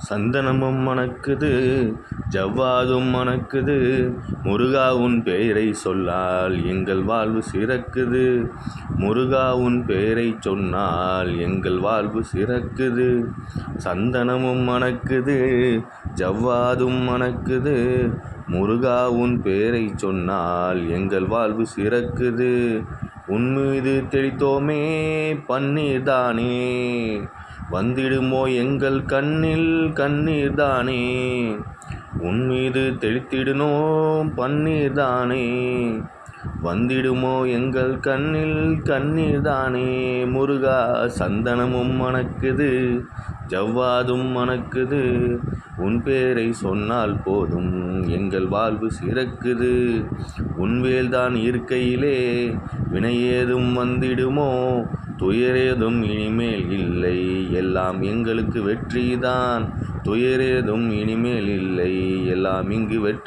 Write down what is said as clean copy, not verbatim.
சந்தனமும் மணக்குது, ஜவ்வாதும் மணக்குது, முருகா உன் பெயரை சொன்னால் எங்கள் வாழ்வு சிறக்குது. முருகா உன் பெயரை சொன்னால் எங்கள் வாழ்வு சிறக்குது. சந்தனமும் மணக்குது, ஜவ்வாதும் மணக்குது, முருகா உன் பெயரை சொன்னால் எங்கள் வாழ்வு சிறக்குது. உன்மீது தெளித்தோமே பன்னீர் தானே, வந்திடுமோ எங்கள் கண்ணில் கண்ணீர் தானே. உன்மீது தெளித்திடுனோம் பன்னீர் தானே, வந்திடுமோ எங்கள் கண்ணில் கண்ணீர் தானே. முருகா சந்தனமும் மணக்குது, ஜவ்வாதும் மணக்குது, உன் பேரை சொன்னால் போதும் எங்கள் வாழ்வு சிறக்குது. உன்வேல்தான் இருக்கையிலே வினையேதும் வந்திடுமோ, துயரேதும் இனிமேல் இல்லை எல்லாம் எங்களுக்கு வெற்றிதான். துயரேதும் இனிமேல் இல்லை எல்லாம் இங்கு வெற்றி.